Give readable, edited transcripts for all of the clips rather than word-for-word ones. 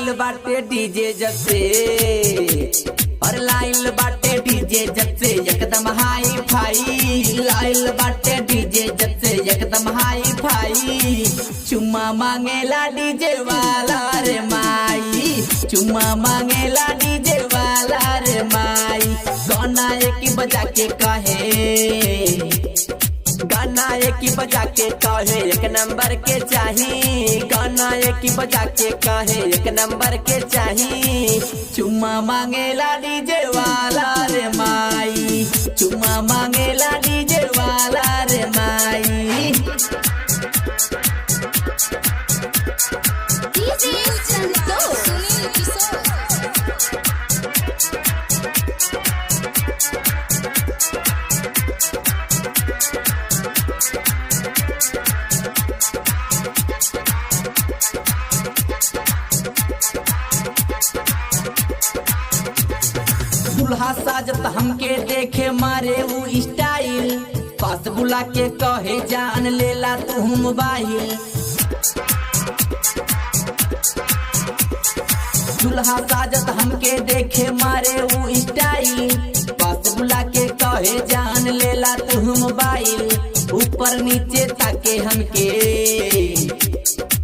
लाइल बाटे डीजे जब से, और लाइल बाटे डीजे जब से एकदम हाई फाई, लाइल बाटे डीजे जब से एकदम हाई फाई। चुम्मा मांगेला डीजे वाला रे माई, चुम्मा मांगेला डीजे वाला रे माई। गाना एक बजा के कहे, गाना एक बजा के कहे एक नंबर के चाही, गाना एक बजा के कहे एक नंबर के चाही। चुम्मा मांगेला डीजे वाला रे माई, चुम्मा मांगेला डीजे वाला रे माई। डीजे संतोष सुनील किशोर। दुल्हा साजत हमके देखे मारे वो स्टाइल, पास बुला के कहे जान लेला तू मोबाइल। दुल्हा साजत हमके देखे मारे वो स्टाइल, पास बुला के कहे जान लेला तू मोबाइल। ऊपर नीचे ताके हमके,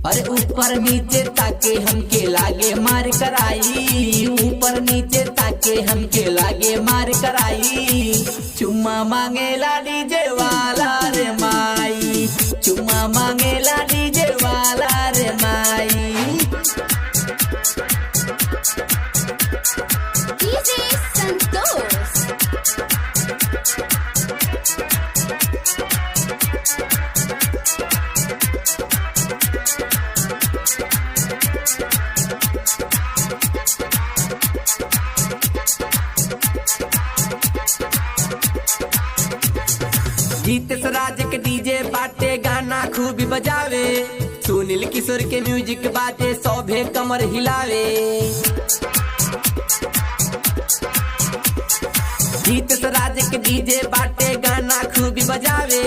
अरे ऊपर नीचे ताके हमके लागे मार कराई, ऊपर नीचे ताके हमके लागे मार कराई। चुम्मा मांगेला डीजे वाला रे माई, चुम्मा मांगेला डीजे वाला रे माई। डीजे संतोष। गीतेश राज के डीजे बाटे गाना खूब बजावे, सुनील किशोर के म्यूजिक बाटे सौभे कमर हिलावे। गीतेश राज के डीजे बाटे गाना खूब बजावे,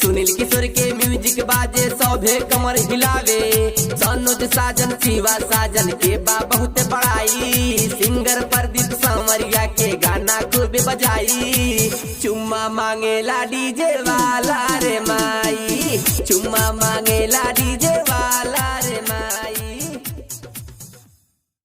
सुनील किशोर के म्यूजिक बाजे सौभे कमर हिलावे। सनोज साजन शिवा साजन के बा बहुत बड़ाई, सिंगर प्रदीप सांवरिया के गाना खूब बजाई। चुम्मा मांगेला डीजे वाला रे